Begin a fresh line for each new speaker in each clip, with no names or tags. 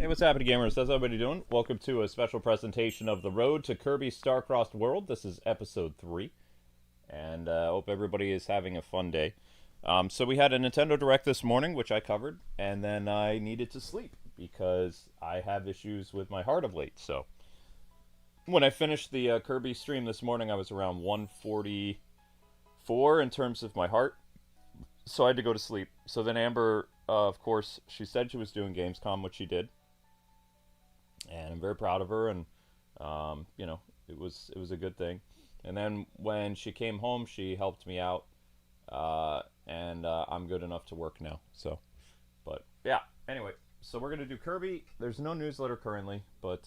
Hey, what's happening, gamers? How's everybody doing? Welcome to a special presentation of The Road to Kirby Star-Crossed World. This is episode 3, and I hope everybody is having a fun day. So we had a Nintendo Direct this morning, which I covered, and then I needed to sleep because I have issues with my heart of late. So when I finished the Kirby stream this morning, I was around 144 in terms of my heart, so I had to go to sleep. So then Amber, of course, she said she was doing Gamescom, which she did, and I'm very proud of her. And it was a good thing. And then when she came home, she helped me out, and I'm good enough to work now. So, but yeah. Anyway, so we're gonna do Kirby. There's no newsletter currently, but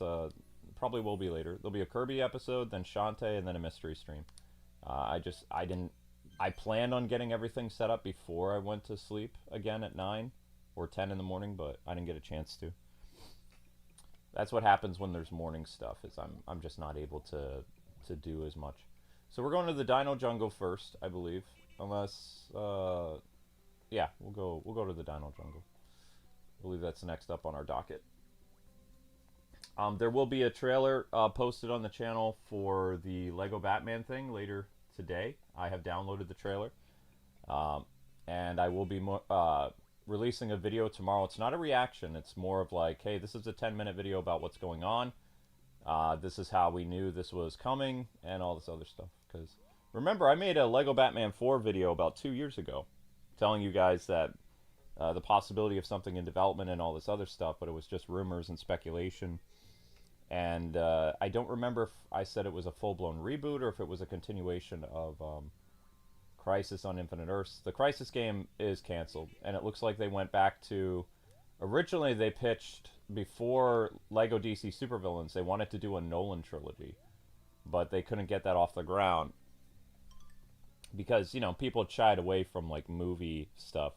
probably will be later. There'll be a Kirby episode, then Shantae, and then a mystery stream. I planned on getting everything set up before I went to sleep again at 9 or 10 in the morning, but I didn't get a chance to. That's what happens when there's morning stuff, is I'm just not able to do as much. So we're going to the Dino Jungle first, I believe. Unless yeah, we'll go to the Dino Jungle. I believe that's next up on our docket. There will be a trailer posted on the channel for the Lego Batman thing later today. I have downloaded the trailer. And I will be releasing a video tomorrow. It's not a reaction. It's more of like, hey, this is a 10-minute video about what's going on. This is how we knew this was coming and all this other stuff. Because remember, I made a Lego Batman 4 video about 2 years ago telling you guys that the possibility of something in development and all this other stuff, but it was just rumors and speculation. And I don't remember if I said it was a full-blown reboot or if it was a continuation of Crisis on Infinite Earths. The Crisis game is canceled, and it looks like they went back to... Originally, they pitched, before Lego DC Supervillains, they wanted to do a Nolan trilogy, but they couldn't get that off the ground because, you know, people shied away from, like, movie stuff.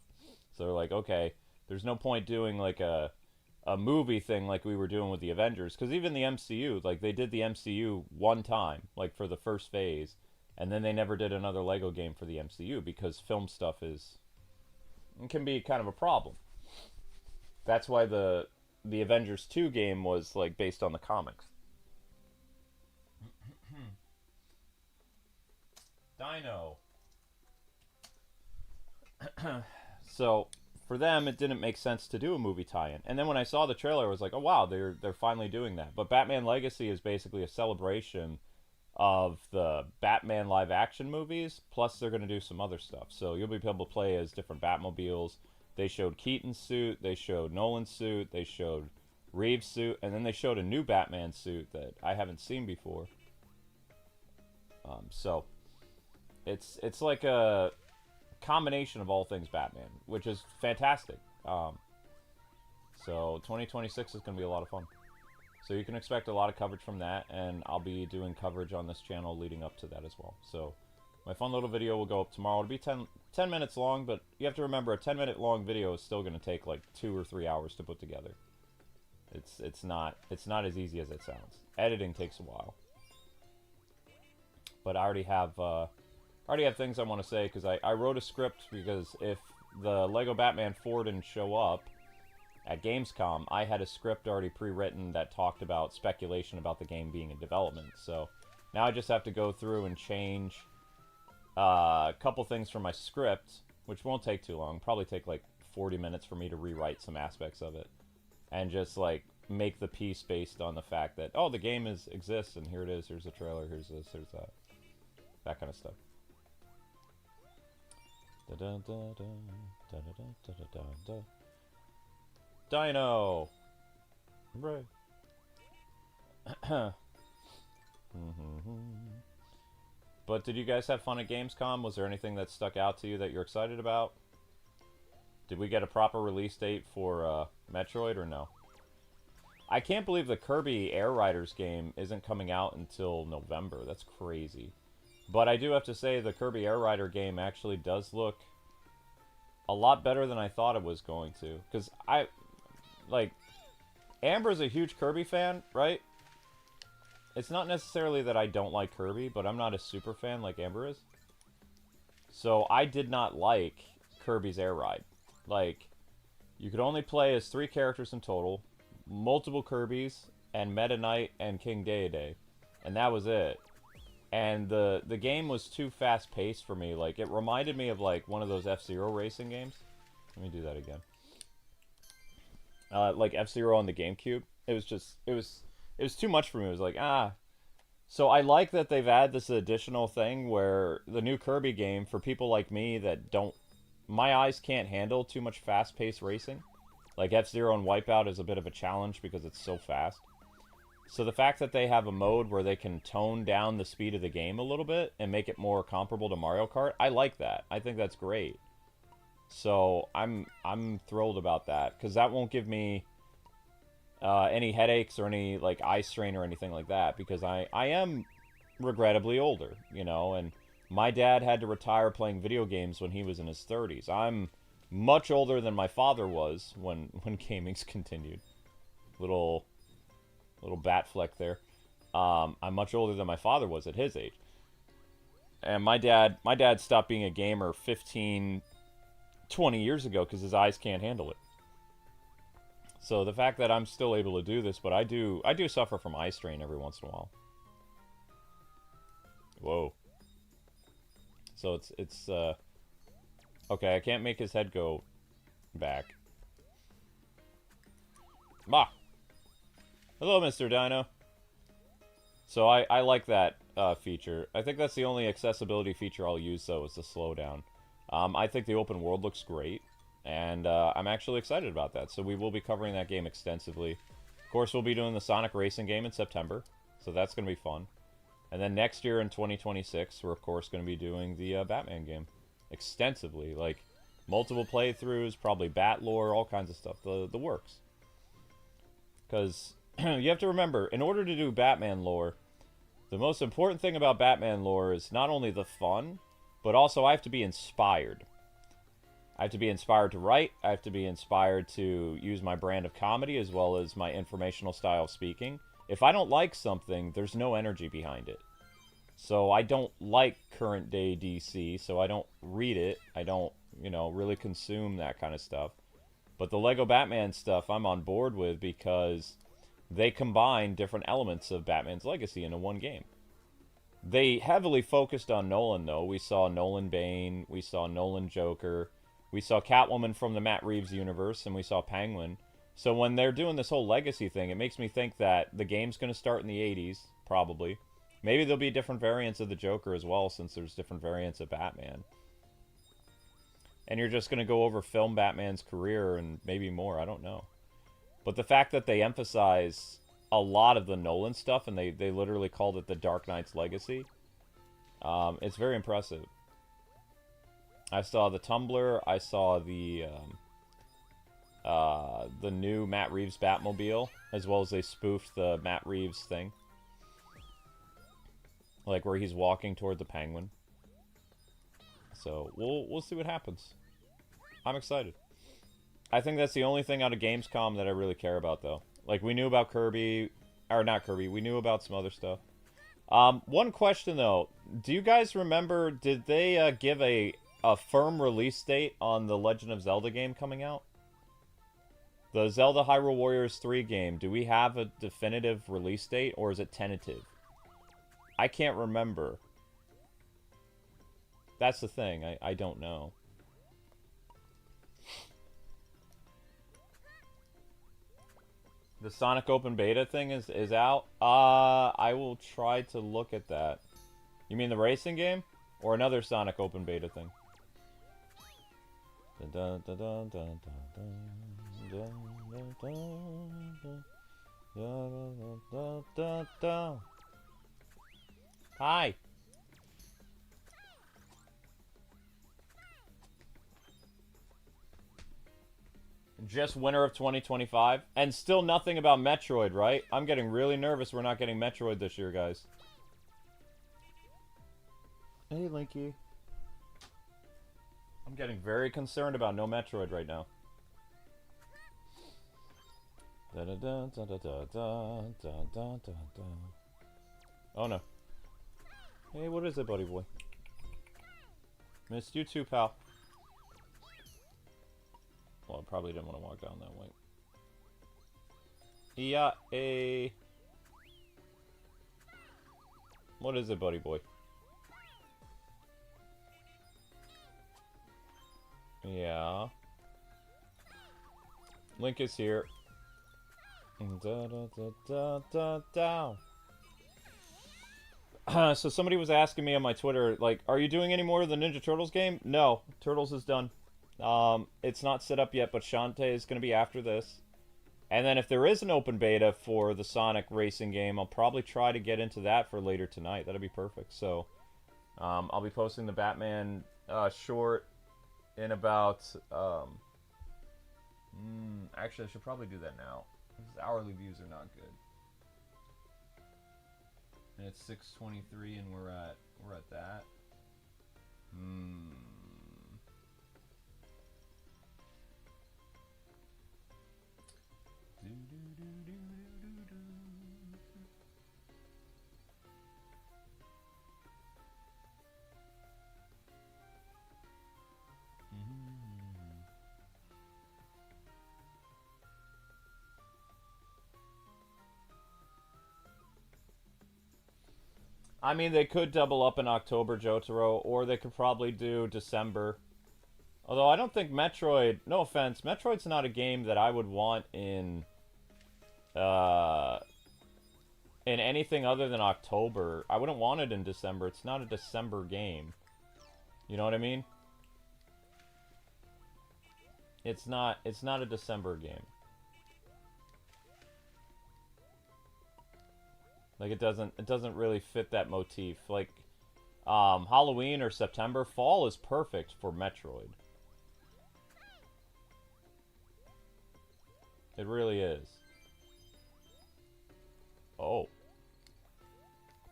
So they're like, okay, there's no point doing, like, a movie thing like we were doing with the Avengers, because even the MCU, like, they did the MCU one time, like, for the first phase, and then they never did another Lego game for the MCU because film stuff can be kind of a problem. That's why the Avengers 2 game was like based on the comics. Dino. So for them, it didn't make sense to do a movie tie-in. And then when I saw the trailer, I was like, oh wow, they're finally doing that. But Batman Legacy is basically a celebration of the Batman live action movies, plus they're going to do some other stuff. So you'll be able to play as different Batmobiles. They showed Keaton's suit, they showed Nolan's suit, they showed Reeves' suit, and then they showed a new Batman suit that I haven't seen before. So it's like a combination of all things Batman, which is fantastic. So 2026 is going to be a lot of fun. So you can expect a lot of coverage from that, and I'll be doing coverage on this channel leading up to that as well. So my fun little video will go up tomorrow. It'll be 10 minutes long, but you have to remember a 10-minute long video is still going to take like 2 or 3 hours to put together. It's not as easy as it sounds. Editing takes a while. But I already have things I want to say, because I wrote a script, because if the Lego Batman 4 didn't show up at Gamescom, I had a script already pre-written that talked about speculation about the game being in development. So now I just have to go through and change a couple things from my script, which won't take too long. Probably take like 40 minutes for me to rewrite some aspects of it, and just like make the piece based on the fact that, oh, the game exists, and here it is. Here's the trailer. Here's this. Here's that. That kind of stuff. Dino! Right. But did you guys have fun at Gamescom? Was there anything that stuck out to you that you're excited about? Did we get a proper release date for Metroid or no? I can't believe the Kirby Air Riders game isn't coming out until November. That's crazy. But I do have to say the Kirby Air Rider game actually does look a lot better than I thought it was going to. Because like, Amber's a huge Kirby fan, right? It's not necessarily that I don't like Kirby, but I'm not a super fan like Amber is. So I did not like Kirby's Air Ride. Like, you could only play as 3 characters in total. multiple Kirbys and Meta Knight and King Day, and that was it. And the game was too fast paced for me. Like, it reminded me of like one of those F-Zero racing games. Let me do that again. Like F-Zero on the GameCube. It was too much for me. It was like, ah. So I like that they've added this additional thing where the new Kirby game, for people like me that don't, my eyes can't handle too much fast-paced racing. Like F-Zero and Wipeout is a bit of a challenge because it's so fast. So the fact that they have a mode where they can tone down the speed of the game a little bit and make it more comparable to Mario Kart, I like that. I think that's great. So I'm thrilled about that because that won't give me any headaches or any like eye strain or anything like that, because I am regrettably older, you know, and my dad had to retire playing video games when he was in his 30s. I'm much older than my father was when gaming's continued. Little bat fleck there. I'm much older than my father was at his age. And my dad stopped being a gamer 15, 20 years ago because his eyes can't handle it. So the fact that I'm still able to do this, but I do suffer from eye strain every once in a while. Whoa. So it's okay, I can't make his head go back. Bah! Hello, Mr. Dino. So I like that feature. I think that's the only accessibility feature I'll use, though, is the slowdown. I think the open world looks great, and I'm actually excited about that. So we will be covering that game extensively. Of course, we'll be doing the Sonic Racing game in September, so that's going to be fun. And then next year in 2026, we're of course going to be doing the Batman game extensively, like multiple playthroughs, probably bat lore, all kinds of stuff, the works. Because you have to remember, in order to do Batman lore, the most important thing about Batman lore is not only the fun, but also I have to be inspired. I have to be inspired to write, I have to be inspired to use my brand of comedy as well as my informational style of speaking. If I don't like something, there's no energy behind it. So I don't like current day DC, so I don't read it. I don't, you know, really consume that kind of stuff. But the Lego Batman stuff I'm on board with because they combine different elements of Batman's legacy into one game. They heavily focused on Nolan, though. We saw Nolan Bane, we saw Nolan Joker, we saw Catwoman from the Matt Reeves universe, and we saw Penguin. So when they're doing this whole legacy thing, it makes me think that the game's going to start in the 80s, probably. Maybe there'll be different variants of the Joker as well, since there's different variants of Batman. And you're just going to go over film Batman's career and maybe more, I don't know. But the fact that they emphasize a lot of the Nolan stuff, and they literally called it the Dark Knight's Legacy, it's very impressive. I saw the Tumblr, I saw the new Matt Reeves Batmobile, as well as they spoofed the Matt Reeves thing. Like where he's walking toward the Penguin. So we'll see what happens. I'm excited. I think that's the only thing out of Gamescom that I really care about, though. Like, we knew about Kirby, or not Kirby, we knew about some other stuff. One question, though. Do you guys remember, did they give a firm release date on the Legend of Zelda game coming out? The Zelda Hyrule Warriors 3 game, do we have a definitive release date, or is it tentative? I can't remember. That's the thing, I don't know. The Sonic Open Beta thing is out? I will try to look at that. You mean the racing game? Or another Sonic Open Beta thing? Hi! Just winter of 2025. And still nothing about Metroid, right? I'm getting really nervous we're not getting Metroid this year, guys. Hey, Linky. I'm getting very concerned about no Metroid right now. Oh, no. Hey, what is it, buddy boy? Missed you too, pal. Well, I probably didn't want to walk down that way. Yeah, a... What is it, buddy boy? Yeah. Link is here. Da da da da da da. So somebody was asking me on my Twitter, like, are you doing any more of the Ninja Turtles game? No, Turtles is done. It's not set up yet, but Shantae is going to be after this. And then if there is an open beta for the Sonic racing game, I'll probably try to get into that for later tonight. That'll be perfect. So I'll be posting the Batman short in about... actually, I should probably do that now. Because hourly views are not good. And it's 6:23, and we're at that. I mean, they could double up in October, Jotaro, or they could probably do December. Although I don't think Metroid, no offense, Metroid's not a game that I would want in anything other than October. I wouldn't want it in December. It's not a December game. You know what I mean? It's not a December game. Like it doesn't really fit that motif. Like Halloween or September, fall is perfect for Metroid. It really is. Oh.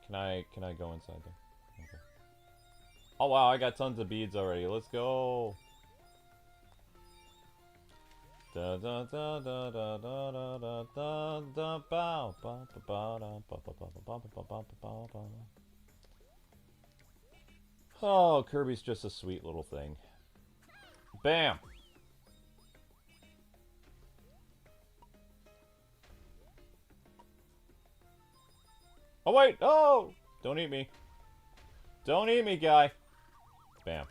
Can I go inside there? Okay. Oh wow, I got tons of beads already. Let's go. Da da da da da da da da da da ba ba ba da ba ba ba ba ba ba ba ba. Oh, Kirby's just a sweet little thing. Bam. Oh wait, oh! Don't eat me. Don't eat me, guy. Bam.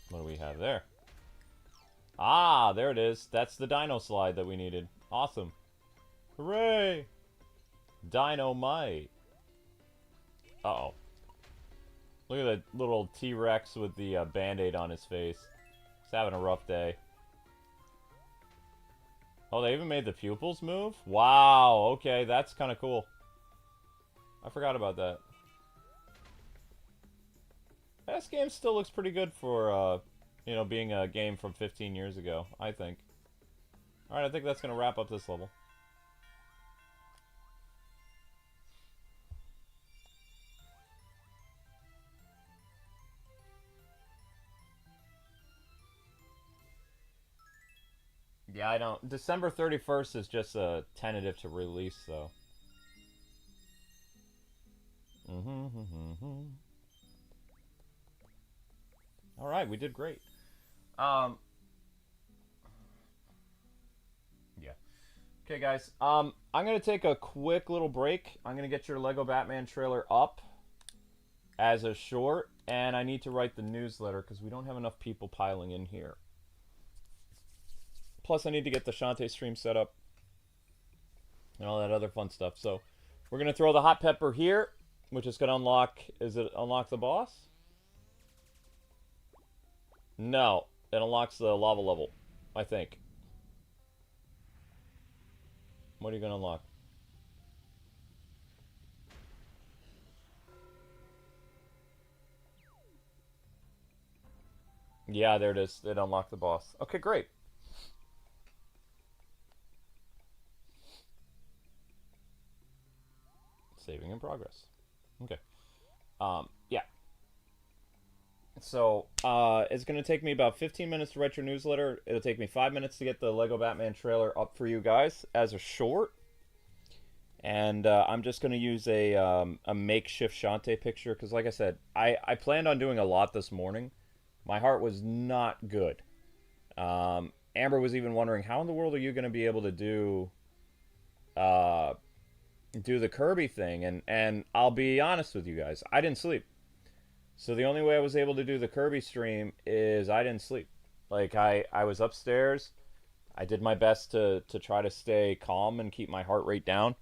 What do we have there? Ah, there it is. That's the dino slide that we needed. Awesome. Hooray! Dynamite. Uh-oh. Look at that little T-Rex with the Band-Aid on his face. He's having a rough day. Oh, they even made the pupils move? Wow, okay, that's kind of cool. I forgot about that. This game still looks pretty good for, you know, being a game from 15 years ago, I think. Alright, I think that's going to wrap up this level. Yeah, I don't... December 31st is just a tentative to release, though. Alright, we did great. Yeah. Okay, guys. I'm going to take a quick little break. I'm going to get your Lego Batman trailer up as a short, and I need to write the newsletter because we don't have enough people piling in here. Plus, I need to get the Shantae stream set up and all that other fun stuff. So, we're going to throw the hot pepper here, which is going to unlock... Is it unlock the boss? No. It unlocks the lava level, I think. What are you going to unlock? Yeah, there it is. It unlocked the boss. Okay, great. Saving in progress. Okay. Yeah. So, it's going to take me about 15 minutes to write your newsletter. It'll take me 5 minutes to get the Lego Batman trailer up for you guys as a short. And I'm just going to use a makeshift Shantae picture because, like I said, I planned on doing a lot this morning. My heart was not good. Amber was even wondering, how in the world are you going to be able to uh, do the Kirby thing? And I'll be honest with you guys, I didn't sleep. So the only way I was able to do the Kirby stream is I didn't sleep. Like I was upstairs. I did my best to try to stay calm and keep my heart rate down.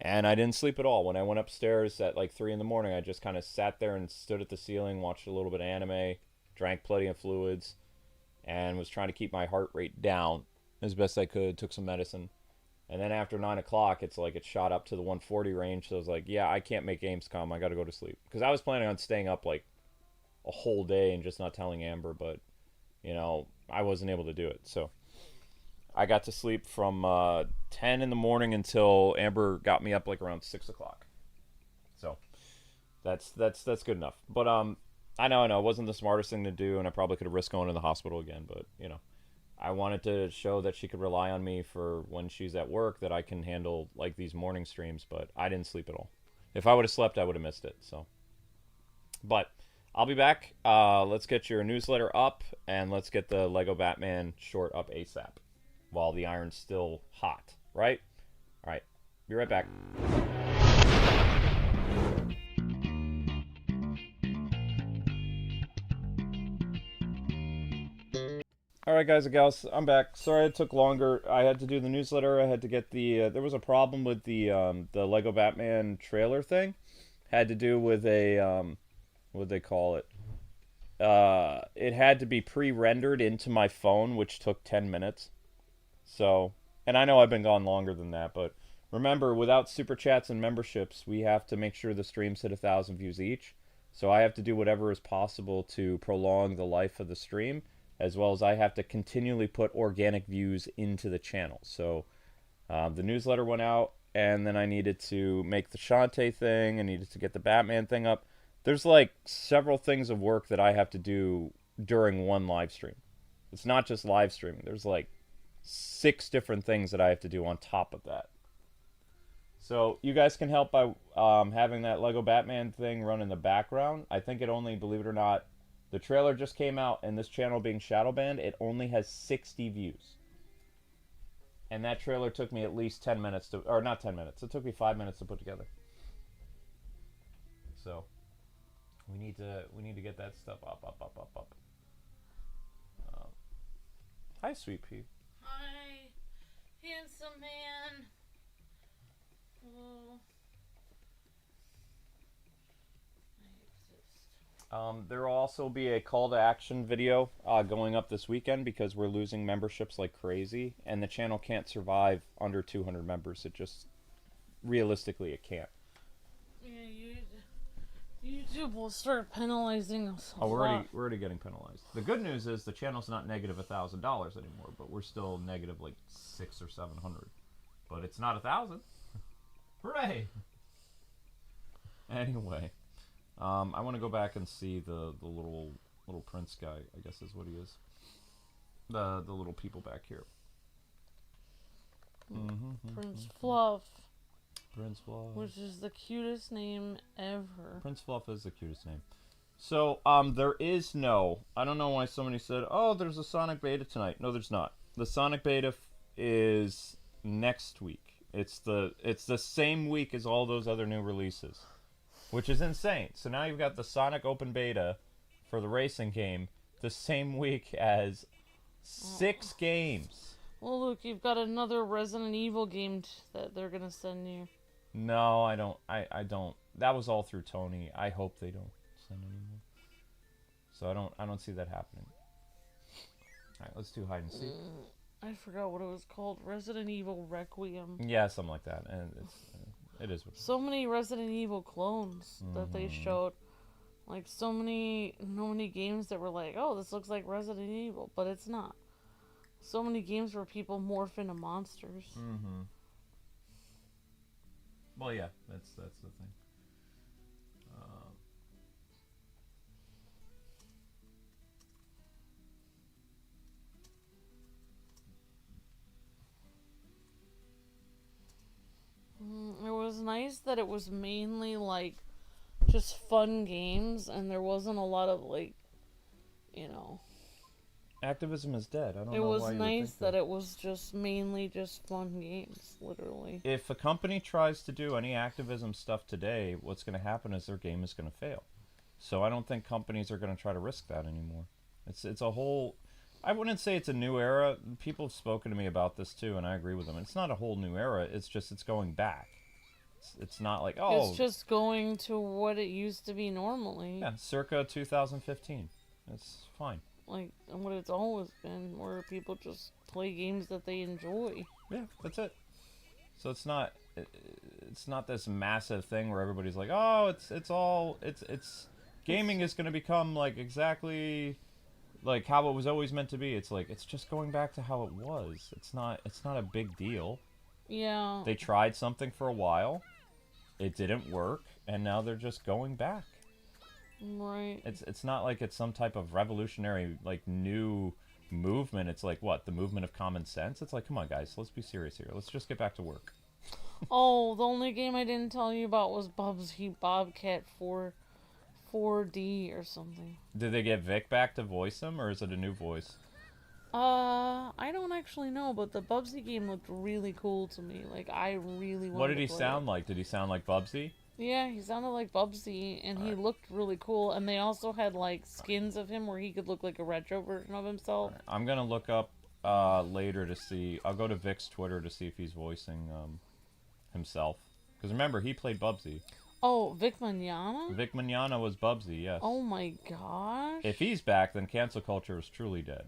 And I didn't sleep at all. When I went upstairs at like 3 in the morning, I just kind of sat there and stood at the ceiling, watched a little bit of anime, drank plenty of fluids, and was trying to keep my heart rate down as best I could. Took some medicine. And then after 9 o'clock, it's like it shot up to the 140 range. So I was like, yeah, I can't make Gamescom. I got to go to sleep. Because I was planning on staying up like a whole day and just not telling Amber. But, I wasn't able to do it. So I got to sleep from 10 in the morning until Amber got me up like around 6 o'clock. So that's good enough. But I know it wasn't the smartest thing to do, and I probably could have risked going to the hospital again. But I wanted to show that she could rely on me for when she's at work, that I can handle like these morning streams. But I didn't sleep at all. If I would have slept, I would have missed it. So, but I'll be back. Let's get your newsletter up, and let's get the Lego Batman short up ASAP while the iron's still hot, right? All right, be right back. All right, guys and gals, I'm back. Sorry it took longer. I had to do the newsletter. I had to get the. There was a problem with the Lego Batman trailer thing. Had to do with a what they call it. It had to be pre-rendered into my phone, which took 10 minutes. So, and I know I've been gone longer than that, but remember, without super chats and memberships, we have to make sure the streams hit 1,000 views each. So I have to do whatever is possible to prolong the life of the stream, as well as I have to continually put organic views into the channel. So the newsletter went out, and then I needed to make the Shantae thing. I needed to get the Batman thing up. There's like several things of work that I have to do during one live stream. It's not just live streaming. There's like 6 different things that I have to do on top of that. So you guys can help by having that Lego Batman thing run in the background. I think it only, believe it or not, the trailer just came out, and this channel being shadow banned, it only has 60 views. And that trailer took me at least 10 minutes to, or not 10 minutes, it took me 5 minutes to put together. So we need to get that stuff up. Hi, Sweet Pea.
Hi, handsome man. Oh. I exist.
There will also be a call to action video going up this weekend because we're losing memberships like crazy, and the channel can't survive under 200 members. It just, realistically, it can't.
Yeah, YouTube will start penalizing us.
We're already getting penalized. The good news is the channel's not negative $1,000 anymore, but we're still negative like 600 or 700. But it's not 1,000. Hooray! Anyway, I want to go back and see the little prince guy. I guess is what he is. The little people back here.
Prince Fluff.
Prince Fluff.
Which is the cutest name ever.
Prince Fluff is the cutest name. So, there is no... I don't know why somebody said, oh, there's a Sonic Beta tonight. No, there's not. The Sonic Beta is next week. It's the same week as all those other new releases. Which is insane. So now you've got the Sonic Open Beta for the racing game the same week as 6 games.
Well, look, you've got another Resident Evil game that they're going to send you.
No, I don't. I don't. That was all through Tony. I hope they don't send any more. So I don't see that happening. Alright, let's do hide and seek.
I forgot what it was called. Resident Evil Requiem.
Yeah, something like that. And it is.
So many Resident Evil clones that they showed. Like, so many games that were like, oh, this looks like Resident Evil, but it's not. So many games where people morph into monsters.
Well, yeah, that's the thing.
was nice that it was mainly like just fun games, and there wasn't a lot of like, you know.
Activism is dead. I don't
It
know
was
why you would
nice
think
that it was just mainly just fun games, literally.
If a company tries to do any activism stuff today, what's going to happen is their game is going to fail. So I don't think companies are going to try to risk that anymore. It's a whole. I wouldn't say it's a new era. People have spoken to me about this too, and I agree with them. It's not a whole new era. It's just it's going back. It's not like
It's just going to what it used to be normally.
Yeah, circa 2015. It's fine.
Like what it's always been, where people just play games that they enjoy.
Yeah, that's it. So it's not this massive thing where everybody's like, oh, it's gaming is going to become like exactly like how it was always meant to be. It's like it's just going back to how it was. It's not a big deal.
Yeah.
They tried something for a while, it didn't work, and now they're just going back.
Right.
It's not like it's some type of revolutionary like new movement. It's like what, the movement of common sense? It's like, come on guys, let's be serious here. Let's just get back to work.
Oh, the only game I didn't tell you about was Bobcat 4D or something.
Did they get Vic back to voice him, or is it a new voice?
I don't actually know, but the Bubsy game looked really cool to me. Like, I really wanted to play.
What did he sound like? Did he sound like Bubsy?
Yeah, he sounded like Bubsy, and he looked really cool. And they also had, like, skins of him where he could look like a retro version of himself.
I'm gonna look up later to see. I'll go to Vic's Twitter to see if he's voicing himself. Because remember, he played Bubsy.
Oh, Vic Mignogna?
Vic Mignogna was Bubsy, yes.
Oh my gosh.
If he's back, then cancel culture is truly dead.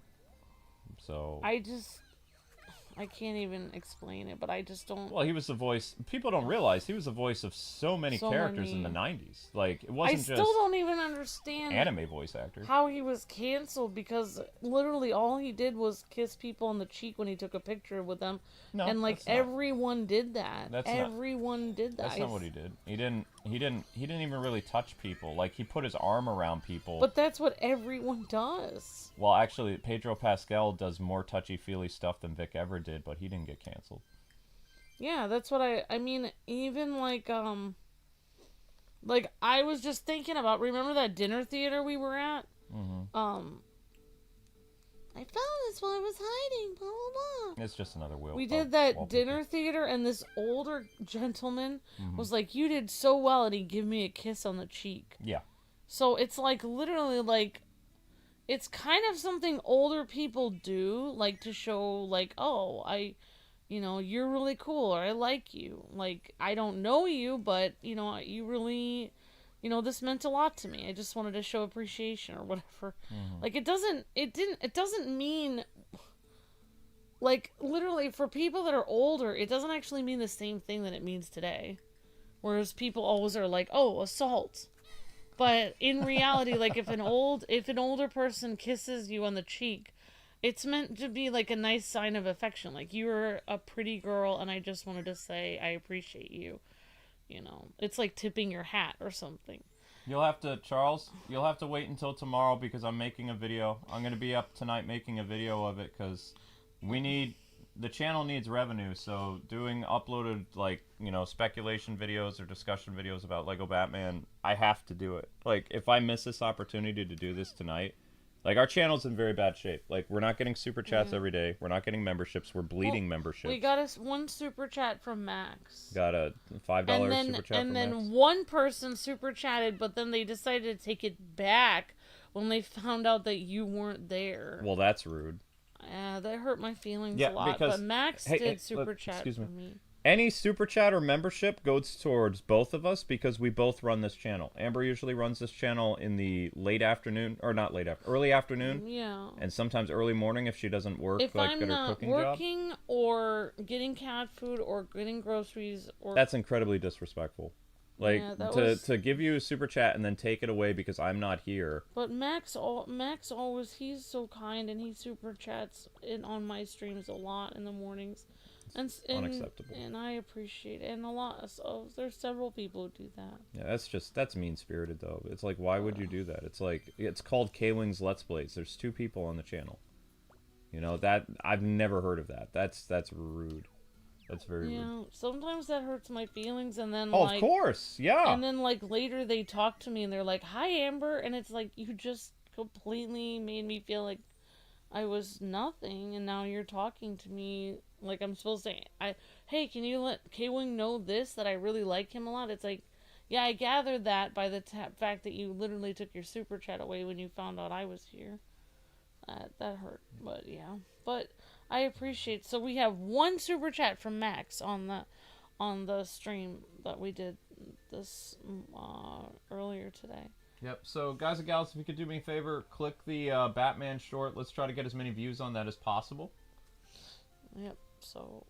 So
I can't even explain it, but I just don't.
Well, he was the voice. People don't realize he was the voice of so many characters in the 90s. Like, it wasn't just.
I still don't even understand
anime voice actor.
How he was canceled, because literally all he did was kiss people on the cheek when he took a picture with them.
No,
and like everyone did that. Everyone did that.
That's not what he did. He didn't even really touch people. Like, he put his arm around people.
But that's what everyone does.
Well, actually, Pedro Pascal does more touchy-feely stuff than Vic ever did, but he didn't get canceled.
Yeah, that's what I mean, even like I was just thinking about, remember that dinner theater we were at?
Mm-hmm.
I found this while I was hiding, blah, blah, blah.
It's just another wheel.
We did that dinner theater, and this older gentleman was like, you did so well, and he gave me a kiss on the cheek.
Yeah.
So it's like, literally, like, it's kind of something older people do, like, to show, like, oh, you're really cool, or I like you. Like, I don't know you, but, you really, this meant a lot to me. I just wanted to show appreciation or whatever. Mm-hmm. Like, it doesn't mean, like, literally, for people that are older, it doesn't actually mean the same thing that it means today. Whereas people always are like, oh, assault. But in reality, like, if an older person kisses you on the cheek, it's meant to be like a nice sign of affection. Like, you're a pretty girl, and I just wanted to say I appreciate you. It's like tipping your hat or something.
Charles, you'll have to wait until tomorrow, because I'm making a video. I'm going to be up tonight making a video of it, because the channel needs revenue. So doing uploaded, like, speculation videos or discussion videos about Lego Batman, I have to do it. Like, if I miss this opportunity to do this tonight, like, our channel's in very bad shape. Like, we're not getting super chats every day. We're not getting memberships. We're bleeding memberships.
We got one super chat from Max.
Got a $5 super chat from Max.
And then one person super chatted, but then they decided to take it back when they found out that you weren't there.
Well, that's rude.
Yeah, that hurt my feelings a lot. But Max did super chat for me.
Any super chat or membership goes towards both of us, because we both run this channel. Amber usually runs this channel in the early afternoon.
Yeah.
And sometimes early morning if she doesn't work,
if
like
I'm
at her
not
cooking
working
job.
Or getting cat food or getting groceries, or
that's incredibly disrespectful. Like, to give you a super chat and then take it away because I'm not here.
But Max always, he's so kind, and he super chats on my streams a lot in the mornings. And unacceptable. And I appreciate it. And a lot. So there's several people who do that.
Yeah, that's mean-spirited, though. It's like, why would you do that? It's like, it's called Kwingsletsplays. There's 2 people on the channel. That I've never heard of that. That's rude. That's very rude.
Yeah, sometimes that hurts my feelings, and then
Oh,
like,
of course, yeah.
and then like later they talk to me and they're like, "Hi, Amber," and it's like you just completely made me feel like I was nothing, and now you're talking to me like I'm supposed to. Hey, can you let K-Wing know this, that I really like him a lot? It's like, yeah, I gathered that by the fact that you literally took your super chat away when you found out I was here. That hurt, but yeah. But I appreciate. So we have one super chat from Max on the stream that we did this earlier today.
Yep. So, guys and gals, if you could do me a favor, click the Batman short. Let's try to get as many views on that as possible.
Yep. So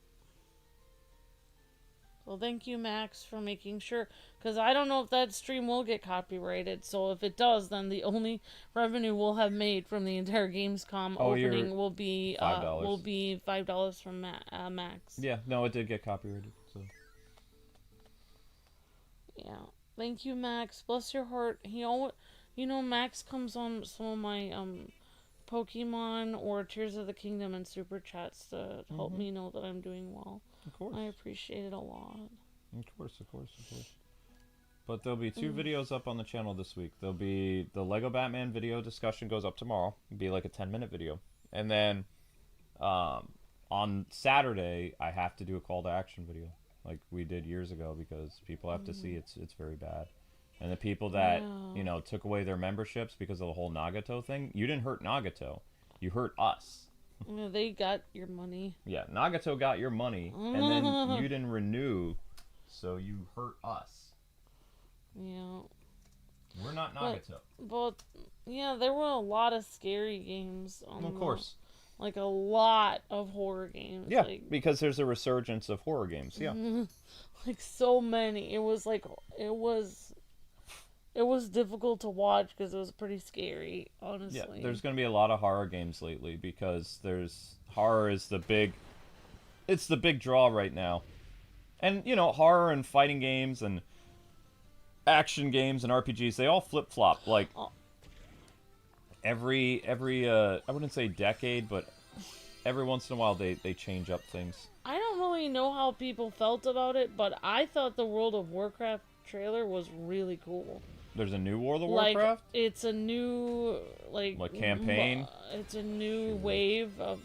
thank you, Max, for making sure. Because I don't know if that stream will get copyrighted. So if it does, then the only revenue we'll have made from the entire Gamescom opening will be $5 from Max.
Yeah. No, it did get copyrighted. So.
Yeah. Thank you, Max. Bless your heart. Max comes on some of my Pokemon or Tears of the Kingdom and super chats to help me know that I'm doing well.
Of course.
I appreciate it a lot.
Of course. But there'll be 2 videos up on the channel this week. There'll be the Lego Batman video discussion goes up tomorrow. It'll be like a 10-minute video. And then on Saturday, I have to do a call to action video like we did years ago because people have to see it's very bad. And the people that, took away their memberships because of the whole Nagato thing, you didn't hurt Nagato. You hurt us.
Yeah, they got your money.
Yeah, Nagato got your money, and then you didn't renew, so you hurt us.
Yeah.
We're not Nagato.
But yeah, there were a lot of scary games.
Of course.
Like a lot of horror games.
Yeah, because there's a resurgence of horror games, yeah.
Like so many. It was difficult to watch because it was pretty scary, honestly.
Yeah, there's going to be a lot of horror games lately because horror is the big draw right now. And, horror and fighting games and action games and RPGs, they all flip-flop. Like, every I wouldn't say decade, but every once in a while they change up things.
I don't really know how people felt about it, but I thought the World of Warcraft trailer was really cool.
There's a new World of Warcraft?
It's a new,
campaign?
It's a new wave of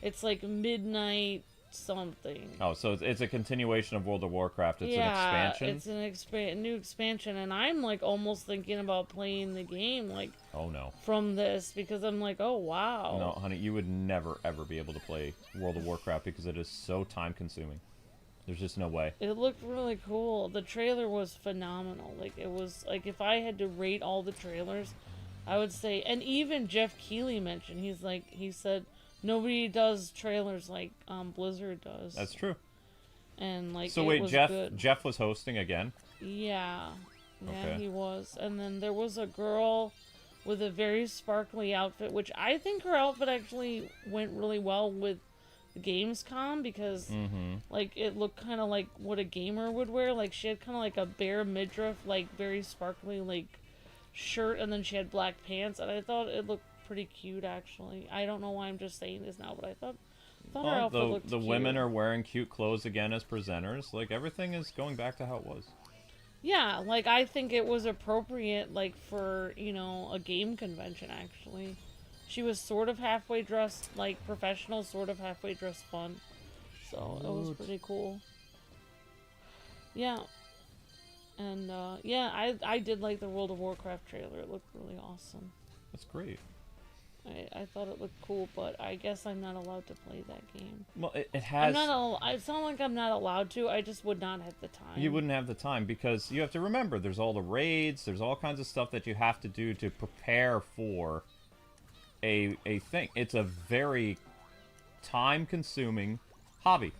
it's like Midnight something.
Oh, so it's a continuation of World of Warcraft. It's an expansion?
It's a new expansion, and I'm, almost thinking about playing the game,
oh, no.
from this, because I'm like, oh, wow.
No, honey, you would never, ever be able to play World of Warcraft because it is so time-consuming. There's just no way.
It looked really cool. The trailer was phenomenal. It was, if I had to rate all the trailers, I would say, and even Jeff Keighley mentioned, he said, nobody does trailers like Blizzard does.
That's true.
And,
so wait, Jeff was hosting again?
Yeah. Yeah,
okay.
He was. And then there was a girl with a very sparkly outfit, which I think her outfit actually went really well with Gamescom because it looked kind of like what a gamer would wear. She had kind of like a bare midriff, very sparkly shirt, and then she had black pants, and I thought it looked pretty cute actually. I don't know why I'm just saying this now, but I thought her outfit looked
the
cute.
women are wearing cute clothes again as presenters. Everything is going back to how it was.
Yeah, I think it was appropriate for a game convention actually. She was sort of halfway dressed professional, sort of halfway dressed fun. So it was pretty cool. Yeah. And I did like the World of Warcraft trailer. It looked really awesome.
That's great.
I thought it looked cool, but I guess I'm not allowed to play that game.
Well, it has...
It's not like I'm not allowed to, I just would not have the time.
You wouldn't have the time because you have to remember, there's all the raids, there's all kinds of stuff that you have to do to prepare for a thing. It's a very time-consuming hobby.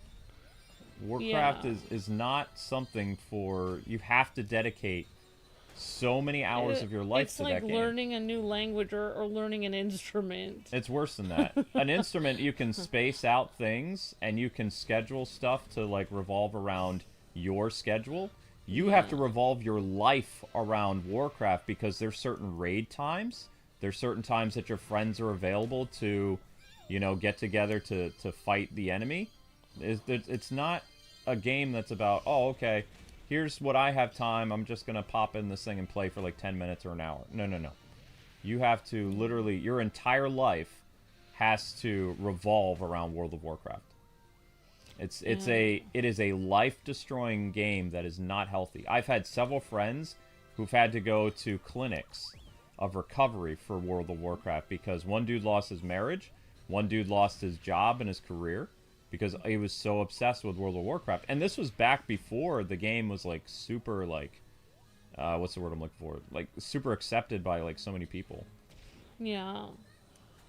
Warcraft is not something for... You have to dedicate so many hours of your life to that game.
It's like learning a new language or learning an instrument.
It's worse than that. An instrument, you can space out things, and you can schedule stuff to, revolve around your schedule. You have to revolve your life around Warcraft because there's certain raid times. There's certain times that your friends are available to, get together to fight the enemy. It's not a game that's about, oh, okay, here's what I have time, I'm just going to pop in this thing and play for like 10 minutes or an hour. No, no, no. You have to literally, your entire life has to revolve around World of Warcraft. It is a life-destroying game that is not healthy. I've had several friends who've had to go to clinics of recovery for World of Warcraft because one dude lost his marriage, one dude lost his job and his career because he was so obsessed with World of Warcraft. And this was back before the game was like super like, what's the word I'm looking for? Like super accepted by like so many people.
Yeah.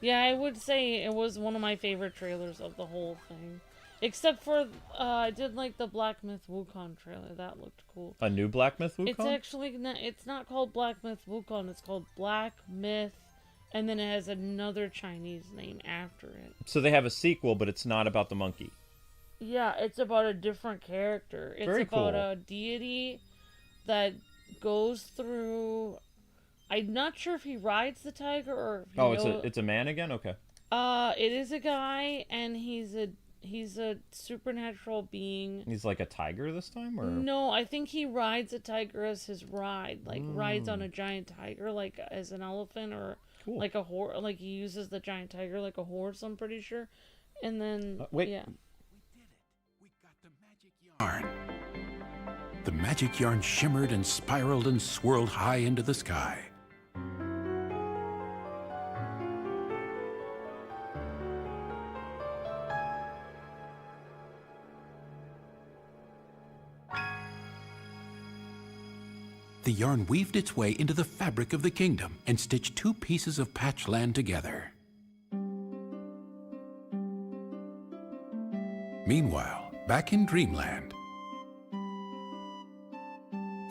Yeah, I would say it was one of my favorite trailers of the whole thing. Except for, I did like the Black Myth Wukong trailer. That looked cool.
A new Black Myth Wukong?
It's actually, it's not called Black Myth Wukong. It's called Black Myth, and then it has another Chinese name after it.
So they have a sequel, but it's not about the monkey.
Yeah, it's about a different character. It's about a deity that goes through... I'm not sure if he rides the tiger or if he
it's a man again? Okay.
It is a guy, and he's a supernatural being.
He's like a tiger this time, or
no? I think he rides a tiger as his ride, like rides on a giant tiger, like as an elephant or like a horse. Like he uses the giant tiger like a horse. I'm pretty sure. And then
wait,
yeah,
we did it. We got the magic yarn. The magic yarn shimmered and spiraled and swirled high into the sky. The yarn weaved its way into the fabric of the kingdom and stitched two pieces of patch land together. Meanwhile, back in Dreamland,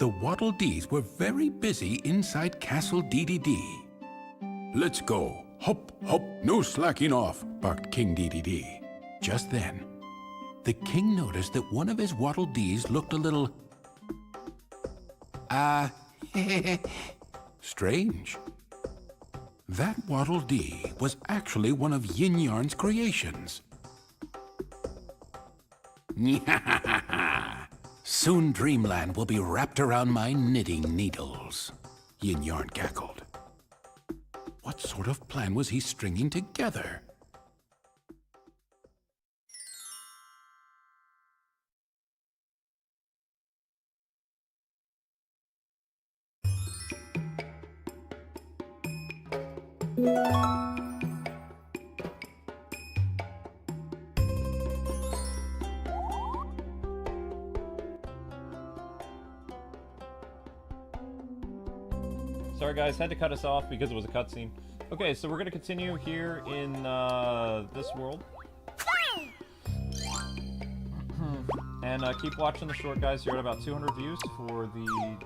the Waddle Dees were very busy inside Castle DDD. "Let's go. Hop, hop, no slacking off," barked King DDD. Just then, the king noticed that one of his Waddle Dees looked a little... strange. That Waddle Dee was actually one of Yin Yarn's creations. "Soon Dreamland will be wrapped around my knitting needles," Yin Yarn cackled. What sort of plan was he stringing together?
Sorry guys, had to cut us off because it was a cutscene. Okay, so we're going to continue here in this world. And keep watching the short, guys. You're at about 200 views for the new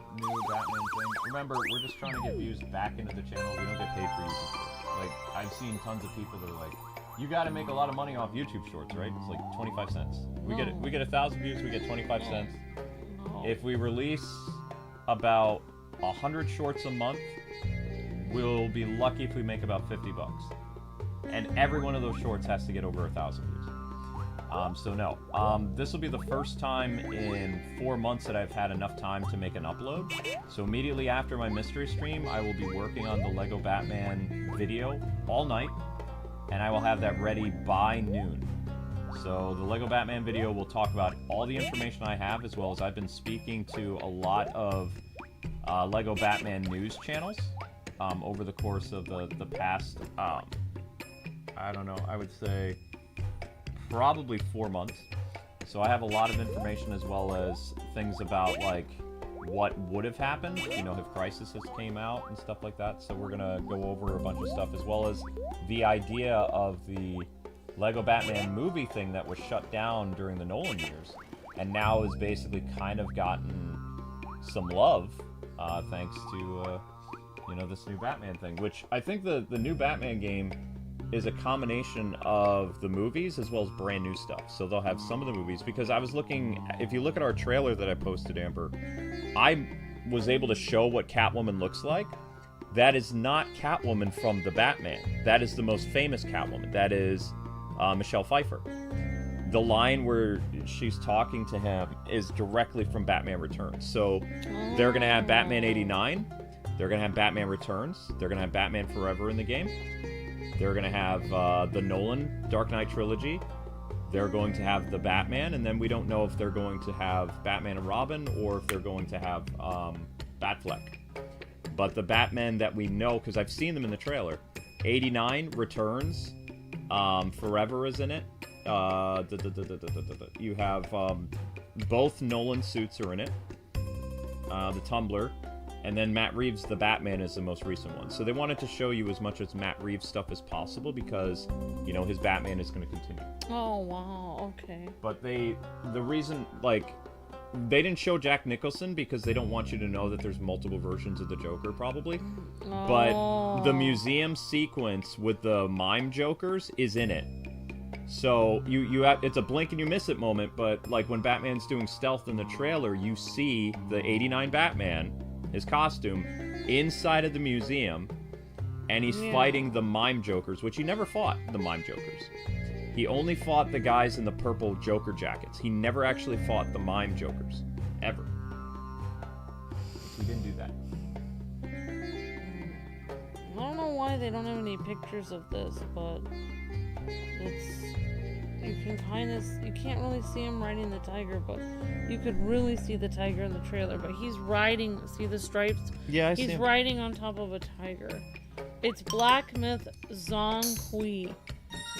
Batman thing. Remember, we're just trying to get views back into the channel. We don't get paid for YouTube shorts. Like, I've seen tons of people that are like, you got to make a lot of money off YouTube shorts, right? It's like 25 cents. We get 1,000 views, we get 25 cents. If we release about 100 shorts a month, we'll be lucky if we make about 50 bucks. And every one of those shorts has to get over 1,000 views. So no, this will be the first time in 4 months that I've had enough time to make an upload. So immediately after my mystery stream, I will be working on the Lego Batman video all night, and I will have that ready by noon. So the Lego Batman video will talk about all the information I have, as well as I've been speaking to a lot of Lego Batman news channels over the course of the past, I don't know, I would say probably 4 months. So I have a lot of information, as well as things about like what would have happened, you know, if Crisis has came out and stuff like that. So we're gonna go over a bunch of stuff, as well as the idea of the Lego Batman movie thing that was shut down during the Nolan years, and now has basically kind of gotten some love thanks to you know, this new Batman thing, which I think the new Batman game is a combination of the movies as well as brand new stuff. So they'll have some of the movies, because I was looking, if you look at our trailer that I posted, Amber, I was able to show what Catwoman looks like. That is not Catwoman from the Batman. That is the most famous Catwoman. That is Michelle Pfeiffer. the line where she's talking to him is directly from Batman Returns. So they're going to have Batman 89. They're going to have Batman Returns. They're going to have Batman Forever in the game. They're going to have the Nolan Dark Knight trilogy. They're going to have the Batman, and then we don't know if they're going to have Batman and Robin or if they're going to have Batfleck. But the Batman that we know, because I've seen them in the trailer, 89 Returns, Forever is in it. You have both Nolan suits are in it. The Tumbler. And then Matt Reeves' The Batman is the most recent one. So they wanted to show you as much as Matt Reeves stuff as possible because, you know, his Batman is going to continue.
Oh, wow, okay.
But the reason, like, they didn't show Jack Nicholson because they don't want you to know that there's multiple versions of the Joker, probably.
Oh.
But the museum sequence with the mime Jokers is in it. So you have, it's a blink and you miss it moment, but like when Batman's doing stealth in the trailer, you see the 89 Batman, his costume, inside of the museum, and he's fighting the mime Jokers, which he never fought the mime Jokers. He only fought the guys in the purple Joker jackets. He never actually fought the mime Jokers. Ever. He didn't do that.
I don't know why they don't have any pictures of this, but it's... You can kind of... You can't really see him riding the tiger, but you could really see the tiger in the trailer. But he's riding... See the stripes?
Yeah, I see
He's
him.
riding on top of a tiger. It's Black Myth Zong Kui.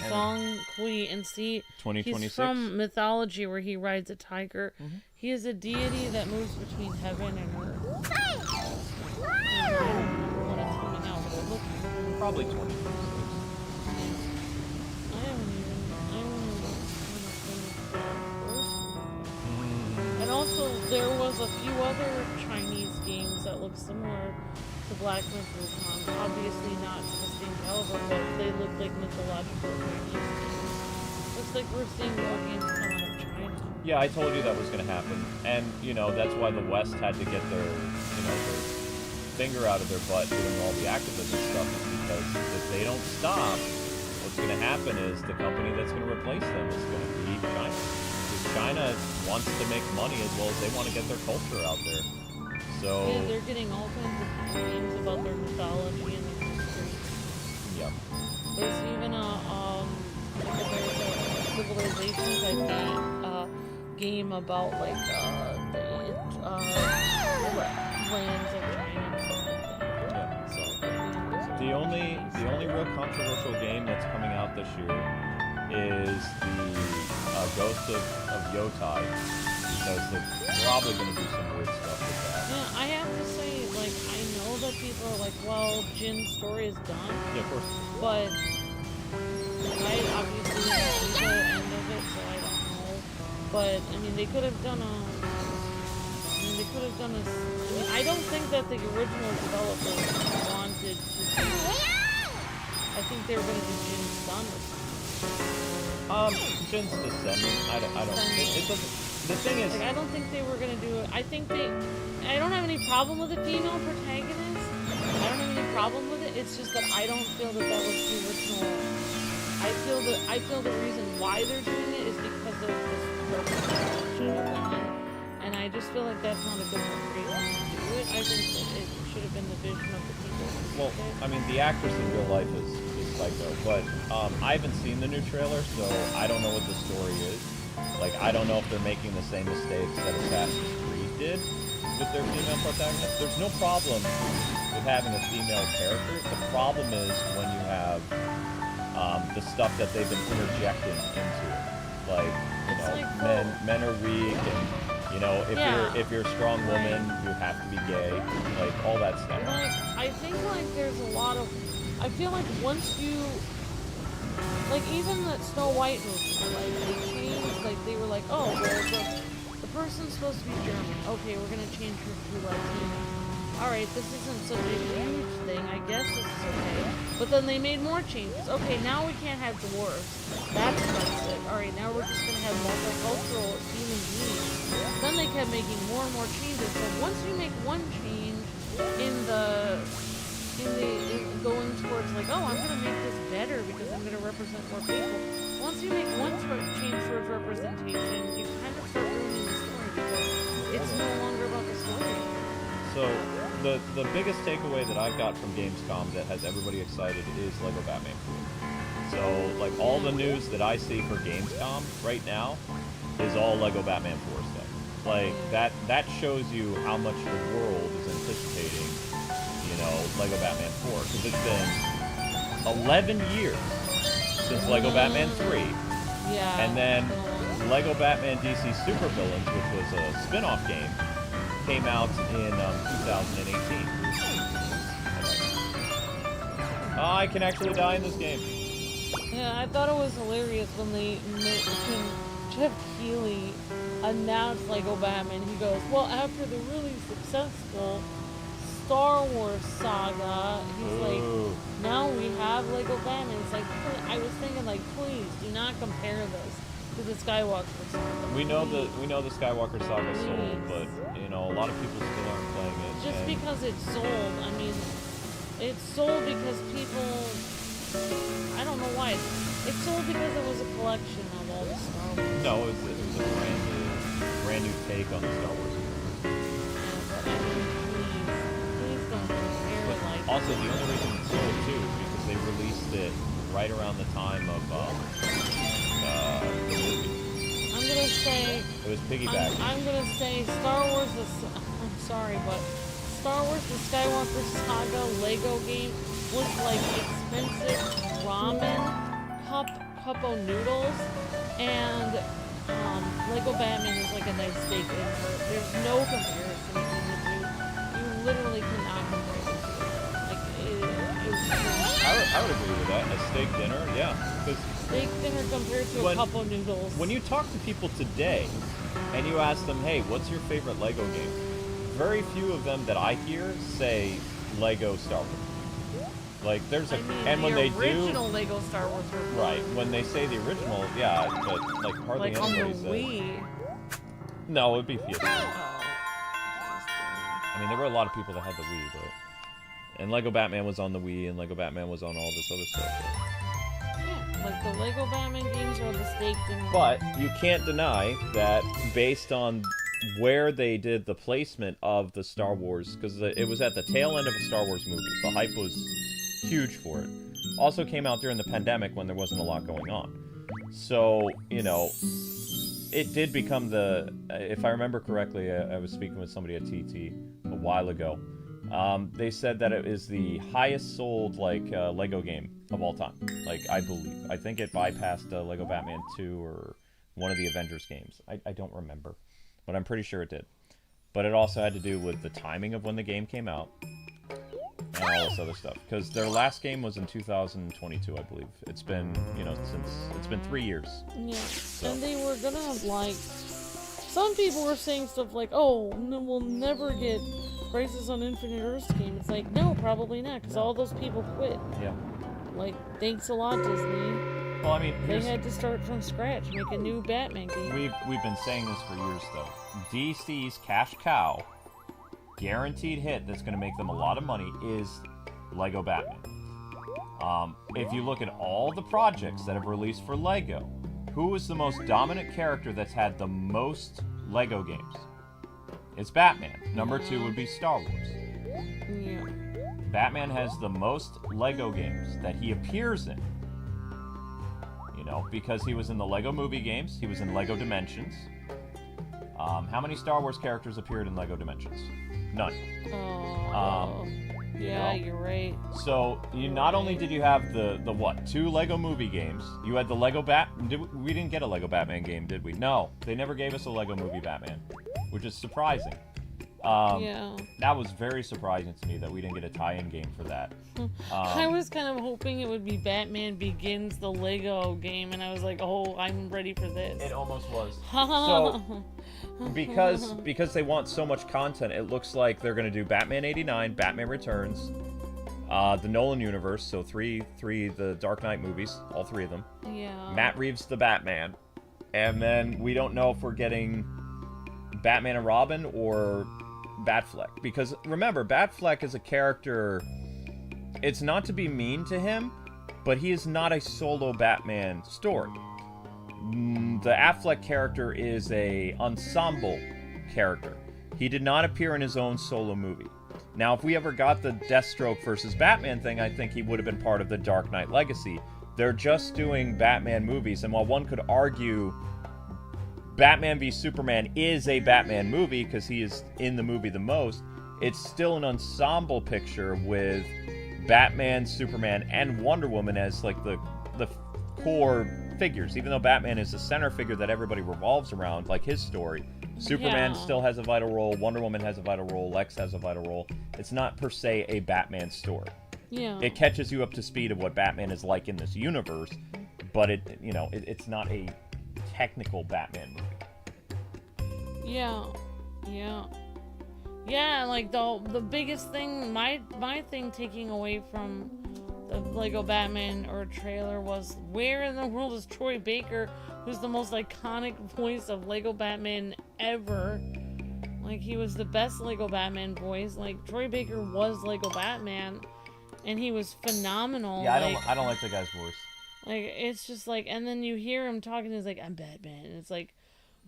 Zong Kui. And see...
2026?
He's from mythology where he rides a tiger. Mm-hmm. He is a deity that moves between heaven and earth. I don't remember when it's coming out, but it looks...
Probably 2026.
And also, there was a few other Chinese games that look similar to Black Myth Wukong. Obviously not to the same caliber, but they look like mythological Chinese games. Looks like we're seeing more games come out of China.
Yeah, I told you that was going to happen. And, you know, that's why the West had to get their, you know, their finger out of their butt doing all the activism stuff, because if they don't stop, what's going to happen is the company that's going to replace them is going to be China. China wants to make money as well as they want to get their culture out there. So
yeah, they're getting all kinds of games about their mythology and their history.
Yep.
There's even a Civilizations, I think, game about like the lands of China and stuff like that.
Yeah.
So
the only real controversial game that's coming out this year is the Ghost of Yotai, because they're probably going to do some weird stuff with that.
yeah, I have to say, like, I know that people are like, well, Jin's story is done.
Yeah, of course.
But I obviously didn't see the end of it, so I don't know. But I mean, they could have done a. I don't think that the original developers wanted to do it. I think they were going to do Jin's son or something.
Jin's descendant. I don't. It doesn't. The thing is,
like, I don't think they were going to do it. I don't have any problem with a female protagonist. I don't have any problem with it. It's just that I don't feel that was the original. I feel the reason why they're doing it is because of this representation of women, and I just feel like that's not a good reason to do it. I think that it should have been the vision of the people.
well, I mean, the actress in real life is psycho, but I haven't seen the new trailer, so I don't know what the story is. Like, I don't know if they're making the same mistakes that Assassin's Creed did with their female protagonist. There's no problem with having a female character. The problem is when you have the stuff that they've been interjecting into it. Like, you know,
like,
men are weak, and, you know, if you're a strong woman, you have to be gay. Like, all that stuff.
Like, I think, like, there's a lot of... I feel like once you... Like, even the Snow White movie, like, they changed, like, they were like, oh, well, the person's supposed to be German. Okay, we're gonna change her to Latino. Alright, this isn't such a huge thing. I guess this is okay. But then they made more changes. Okay, now we can't have dwarves. That's it. Alright, now we're just gonna have multicultural human beings. Then they kept making more and more changes. So once you make one change in going towards like, oh, I'm gonna make this better because I'm gonna represent more people. Well, once you make one change towards representation, you kind of start ruining the story because it's no longer about the story.
So, the biggest takeaway that I've got from Gamescom that has everybody excited is Lego Batman 4. So, like, all the news that I see for Gamescom right now is all Lego Batman 4 stuff. Like, that shows you how much the world is anticipating, you know, Lego Batman 4. Because it's been 11 years since Lego Batman 3.
Yeah.
And then Lego Batman DC Supervillains, which was a spin-off game, came out in 2018. I can actually die in this game.
Yeah, I thought it was hilarious when Jeff Keighley announced Lego Batman. He goes, well, after the really successful Star Wars saga, he's like, now we have Lego Batman. It's like, I was thinking, like, please do not compare this to the Skywalker saga.
We know the Skywalker saga sold, but you know, a lot of people still aren't playing it.
Just because it's sold, I mean, it's sold because people, I don't know why. It's sold because it was a collection of all the Star Wars.
No, it was a brand new take on the Star Wars universe.
Yeah, but I mean, please don't compare it like
Also, the only reason it's sold too is because they released it right around the time of the movie.
I'm gonna say
It was piggyback.
I'm gonna say Star Wars. I'm sorry, but Star Wars: The Skywalker Saga Lego game was like expensive ramen cup of noodles, and Lego Batman is like a nice steak dinner. There's no comparison between the two. You literally cannot compare the two. Like
I would agree with that. A steak dinner, yeah. Because
steak dinner compared to a cup of noodles.
When you talk to people today, and you ask them, "Hey, what's your favorite Lego game?" Very few of them that I hear say Lego Star Wars. Like there's and when they do,
the original Lego Star Wars were
right, when they say the original, yeah, but like hardly
like on
anybody
the
says.
Wii.
No, it'd be Theater.
Oh.
I mean, there were a lot of people that had the Wii, but and Lego Batman was on the Wii, and Lego Batman was on all this other stuff. But...
Yeah, like the Lego Batman games or the steak dinner.
But you can't deny that based on where they did the placement of the Star Wars, because it was at the tail end of a Star Wars movie. The hype was huge for it. Also came out during the pandemic when there wasn't a lot going on. So, you know, it did become the, if I remember correctly, I was speaking with somebody at TT a while ago. They said that it is the highest sold, like, Lego game of all time. Like, I believe. I think it bypassed Lego Batman 2 or one of the Avengers games. I don't remember. But I'm pretty sure it did. But it also had to do with the timing of when the game came out. And all this other stuff. Because their last game was in 2022, I believe. It's been, you know, it's been 3 years.
Yeah.
So.
And they were gonna, like, some people were saying stuff like, oh, no, we'll never get Crisis on Infinite Earths game. It's like, no, probably not, because all those people quit.
Yeah.
Like, thanks a lot, Disney.
Well, I mean,
they had to start from scratch, make a new Batman game.
We've been saying this for years, though. DC's cash cow, guaranteed hit that's going to make them a lot of money is Lego Batman. If you look at all the projects that have released for Lego, who is the most dominant character that's had the most Lego games? It's Batman. Number 2 would be Star Wars.
Yeah.
Batman has the most Lego games that he appears in. You know, because he was in the Lego movie games, he was in Lego Dimensions. How many Star Wars characters appeared in Lego Dimensions? None.
Oh. Yeah, you're right.
So, not only did you have the what? 2 Lego movie games, you had the Lego we didn't get a Lego Batman game, did we? No, they never gave us a Lego movie Batman, which is surprising.
Yeah.
That was very surprising to me that we didn't get a tie-in game for that.
I was kind of hoping it would be Batman Begins, the Lego game, and I was like, oh, I'm ready for this.
It almost was. So, because they want so much content, it looks like they're going to do Batman 89, Batman Returns, the Nolan universe, so three the Dark Knight movies, all 3 of them.
Yeah.
Matt Reeves the Batman, and then we don't know if we're getting Batman and Robin or Batfleck, because remember, Batfleck is a character. It's not to be mean to him, but he is not a solo Batman story. the Affleck character is a ensemble character. He did not appear in his own solo movie. Now, if we ever got the Deathstroke versus Batman thing, I think he would have been part of the Dark Knight legacy. They're just doing Batman movies, and while one could argue Batman v Superman is a Batman movie because he is in the movie the most, it's still an ensemble picture with Batman, Superman, and Wonder Woman as like the core figures. Even though Batman is the center figure that everybody revolves around, like his story, Superman still has a vital role, Wonder Woman has a vital role, Lex has a vital role. It's not per se a Batman story.
Yeah.
It catches you up to speed of what Batman is like in this universe, but it's not a technical Batman movie.
Yeah, like the biggest thing, my thing taking away from the Lego Batman or trailer was, where in the world is Troy Baker, who's the most iconic voice of Lego Batman ever? Like, he was the best Lego Batman voice. Like, Troy Baker was Lego Batman, and he was phenomenal.
Yeah,
like,
I don't like the guy's voice.
Like, it's just like, and then you hear him talking, he's like, I'm Batman, and it's like,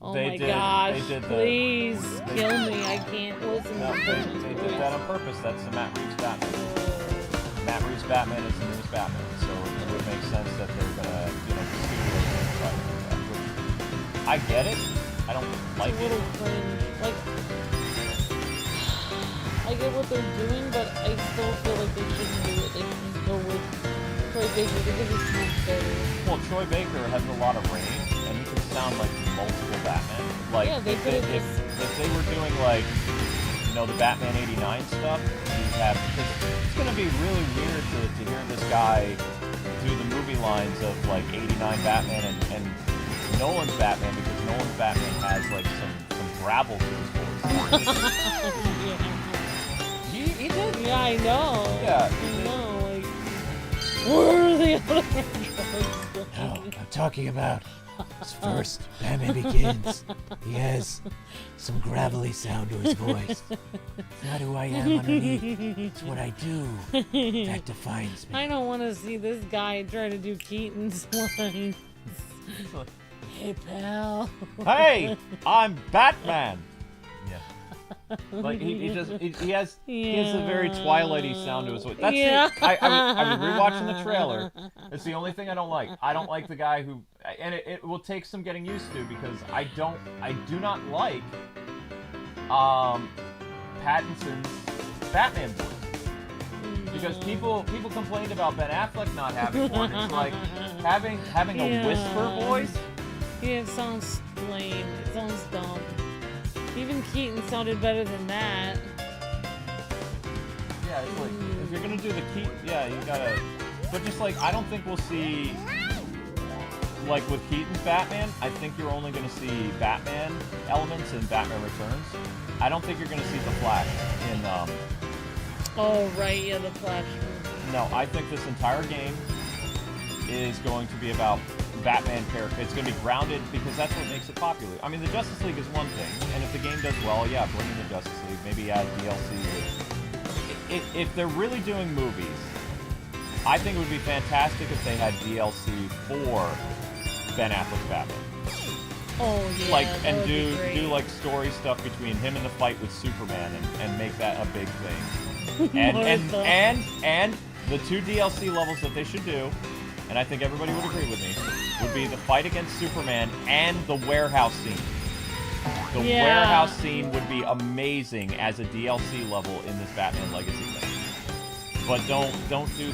oh
They
my
did-
gosh,
they did the-
please kill me, I can't listen
No,
to this
they
voice.
did that on purpose. That's the Matt Reeves Batman. Matt Reeves Batman is the newest Batman, so it would make sense that they're gonna, try to do that. Which, I get it. I don't like
It's a little
it.
cringe. Like, I get what they're doing, but I still feel like they shouldn't do it. They should just go with Troy Baker because he sounds better.
Well, Troy Baker has a lot of range, and he can sound like multiple Batman. Like,
Yeah, they
if
could've
if they were doing, like, the Batman 89 stuff, because it's going to be really weird to hear this guy do the movie lines of, like, 89 Batman and Nolan's Batman, because Nolan's Batman has, like, some gravel to his voice. He did?
Yeah, I know.
Yeah.
I know. Like, where are the other drugs?
No, I'm talking about his first Batman Begins. He has some gravelly sound to his voice. It's not who I am underneath. It's what I do that defines me.
I don't want to see this guy try to do Keaton's lines. Hey, pal.
Hey, I'm Batman. Yeah. Like he has a very Twilighty sound to his voice. That's it. I was rewatching the trailer. It's the only thing I don't like. I don't like the guy who, and it will take some getting used to, because I do not like Pattinson's Batman voice. Because people complained about Ben Affleck not having one. It's like having a whisper voice.
Yeah, it sounds lame. It sounds dumb. Even Keaton sounded better than that.
Yeah, it's like, if you're gonna do the Keaton, yeah, you gotta. But just like, I don't think we'll see, like with Keaton's Batman, I think you're only gonna see Batman elements in Batman Returns. I don't think you're gonna see the Flash in.
Oh right, yeah, the Flash movie.
No, I think this entire game is going to be about Batman character. It's going to be grounded, because that's what makes it popular. I mean, the Justice League is one thing, and if the game does well, yeah, bring in the Justice League. Maybe add DLC. If they're really doing movies, I think it would be fantastic if they had DLC for Ben Affleck's Batman.
Oh yeah.
Like,
that
and
would be great.
do like story stuff between him and the fight with Superman, and make that a big thing. And the two DLC levels that they should do, and I think everybody would agree with me, would be the fight against Superman and the warehouse scene. The warehouse scene would be amazing as a DLC level in this Batman Legacy thing. But don't do a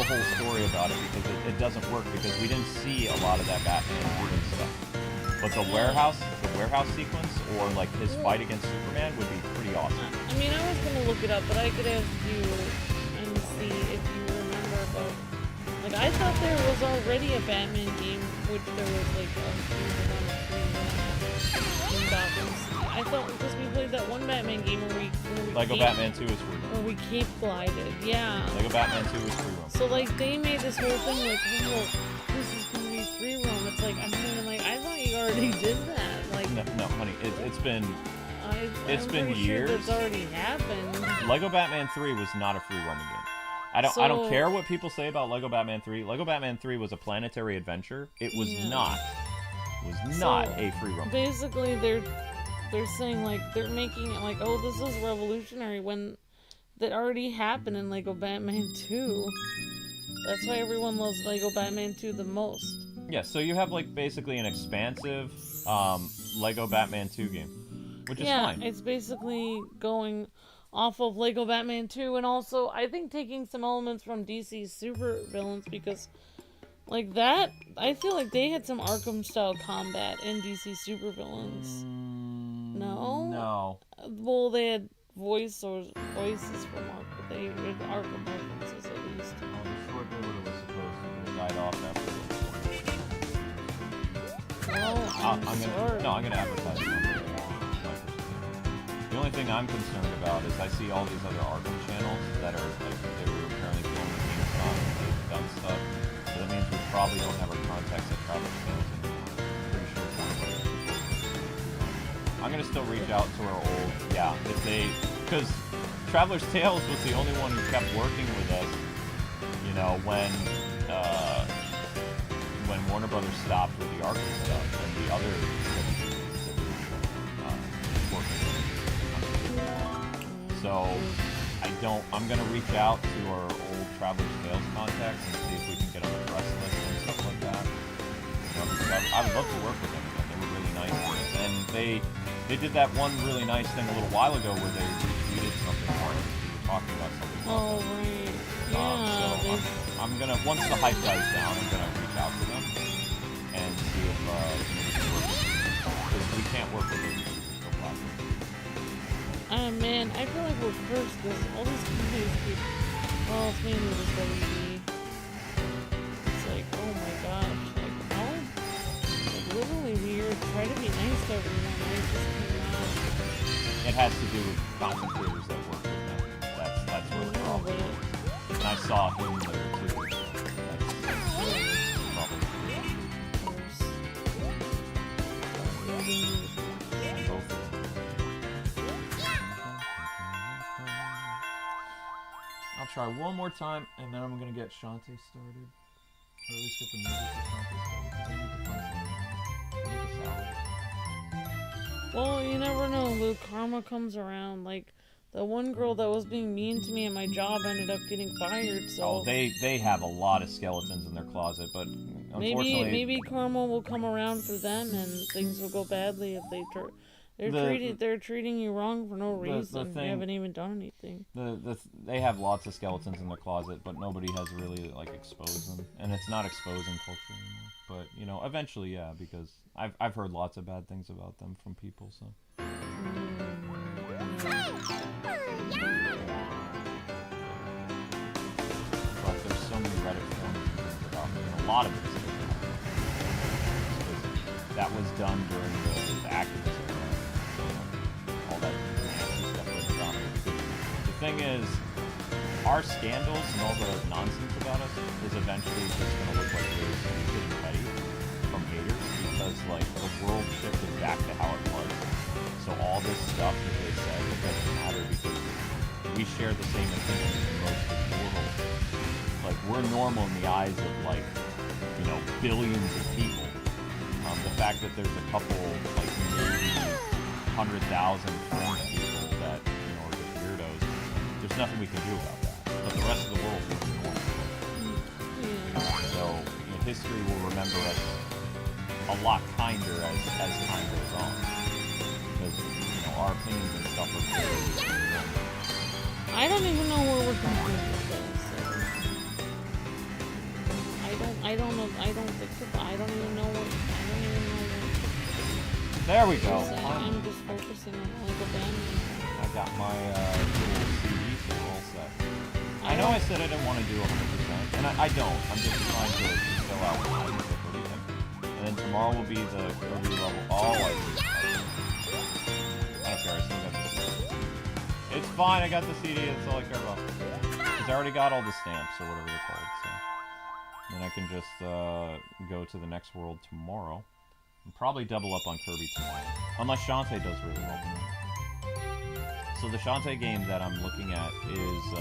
whole story about it, because it doesn't work, because we didn't see a lot of that Batman doing stuff. But the warehouse sequence, or like his fight against Superman, would be pretty awesome.
I mean, I was gonna look it up, but I could ask you and see if you remember. But like, I thought there was already a Batman game, which there was like in Gotham. I thought, because we played that one Batman game where we
Lego Batman 2 is free.
where we cape glided. Yeah.
Lego Batman 2 is free roam.
So like they made this whole thing like, well, this is gonna be free roam. It's like, I'm thinking like, I thought you already did that. Like,
No, honey, it's been
I'm
been
pretty
years.
Sure that's already happened.
Lego Batman 3 was not a free roaming game. I don't care what people say about Lego Batman 3. Lego Batman 3 was a planetary adventure. It was not was not a free roam.
Basically, they're saying like they're making it like, oh, this is revolutionary when that already happened in Lego Batman 2. That's why everyone loves Lego Batman 2 the most.
Yeah, so you have like basically an expansive Lego Batman 2 game, which is fine.
Yeah, it's basically going off of Lego Batman 2, and also I think taking some elements from DC's super villains, because like that, I feel like they had some Arkham style combat in DC super villains. No?
No.
Well, they had voices from Arkham. They had Arkham references at least.
Well, the short bullet was supposed to have died off after.
Well, I'm
gonna advertise it. The only thing I'm concerned about is I see all these other Arkham channels that are like they were apparently filming Gamescom and they've done stuff. So that means we probably don't have our contacts at Traveler's Tales anymore. Pretty sure it's not right. I'm gonna still reach out to our old, if they, because Traveler's Tales was the only one who kept working with us, you know, when Warner Brothers stopped with the Arkham stuff and the other working with us. So I'm gonna reach out to our old Traveler's Tales contacts and see if we can get on the press list and stuff like that. You know, because I would love to work with them again. They were really nice to us. And they did that one really nice thing a little while ago where they retweeted something for us. We were talking about something.
Oh, right. Yeah.
So I'm gonna, once the hype dies down, I'm gonna reach out to them and see if we can work with them. Because we can't work with them because we're still platform.
Man, I feel like we're cursed because all these companies keep. Well, it's mainly this WB. It's like, oh my gosh, like how, like literally weird. Try to be nice to everyone. I just cannot.
It has to do with content creators that work with them. That's where the problem is. And I saw him there too. That's probably both of them. I'll try one more time, and then I'm gonna get Shantae started. Or at least get the music for Shantae started, because I need to find something to make a salad.
Well, you never know. The karma comes around. Like the one girl that was being mean to me at my job ended up getting fired. So
oh, they have a lot of skeletons in their closet, but unfortunately,
maybe karma will come around for them, and things will go badly if they they're treating you wrong for no reason. You haven't even done anything.
They have lots of skeletons in their closet, but nobody has really like exposed them, and it's not exposing culture anymore. But you know, eventually, yeah, because I've heard lots of bad things about them from people. So. But there's so many Reddit forums and things about them, and a lot of it's that was done during the activism. All that nasty stuff was done. The thing is, our scandals and all the nonsense about us is eventually just going to look like really stupid and petty from haters, because like the world shifted back to how it was. So all this stuff that they said, it doesn't matter because we share the same opinions as most of the world. Like we're normal in the eyes of like, you know, billions of people. The fact that there's a couple, like maybe 100,000 French people that, you know, are just weirdos, there's nothing we can do about that. But the rest of the world is normal. So, you know, history will remember us a lot kinder as time goes on. Because, you know, our opinions and stuff are very
I don't even know where we're going with this. I don't know. I don't think so. I don't even know what.
There we go.
I'm just focusing on Lego Batman.
I got my little CD, so we're all set. I know I said I didn't want to do 100%, and I don't. I'm just trying to fill out the Kirby thing. And then tomorrow will be the Kirby level. Oh, I don't care. I still got the CD. It's fine. I got the CD. That's all I care about. Because I already got all the stamps or whatever they're called. So then I can just go to the next world tomorrow. And probably double up on Kirby tomorrow. Unless Shantae does really well tonight. So the Shantae game that I'm looking at is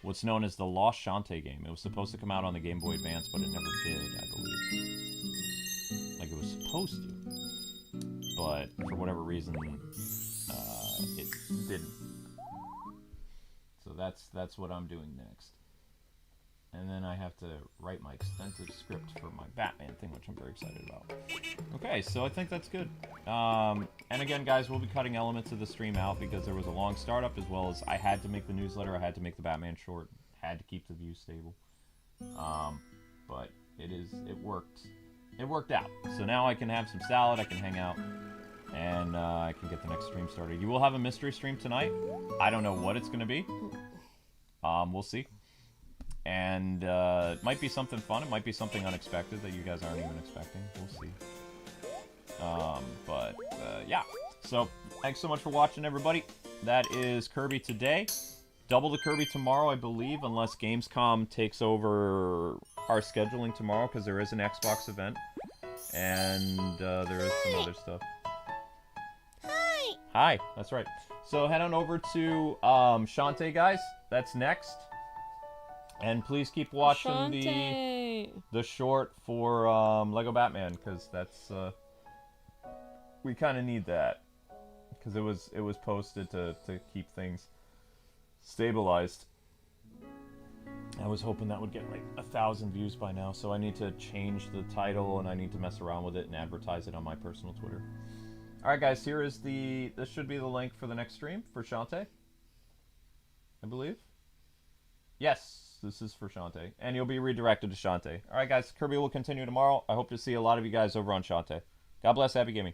what's known as the Lost Shantae game. It was supposed to come out on the Game Boy Advance, but it never did, I believe. Like, it was supposed to, but for whatever reason, it didn't. So that's what I'm doing next. And then I have to write my extensive script for my Batman thing, which I'm very excited about. Okay, so I think that's good. And again, guys, we'll be cutting elements of the stream out because there was a long startup, as well as I had to make the newsletter, I had to make the Batman short, had to keep the views stable. But it worked. It worked out. So now I can have some salad, I can hang out, and I can get the next stream started. You will have a mystery stream tonight. I don't know what it's going to be. We'll see. And it might be something fun. It might be something unexpected that you guys aren't even expecting. We'll see. Yeah. So, thanks so much for watching, everybody. That is Kirby today. Double the Kirby tomorrow, I believe, unless Gamescom takes over our scheduling tomorrow, because there is an Xbox event. And there is some other stuff.
Hi!
Hi, that's right. So head on over to Shantae, guys. That's next. And please keep watching the short for Lego Batman, because that's we kind of need that, because it was posted to keep things stabilized. I was hoping that would get like 1,000 views by now, so I need to change the title and I need to mess around with it and advertise it on my personal Twitter. All right, guys, here is this should be the link for the next stream for Shantae, I believe. Yes. This is for Shantae. And you'll be redirected to Shantae. Alright, guys. Kirby will continue tomorrow. I hope to see a lot of you guys over on Shantae. God bless. Happy gaming.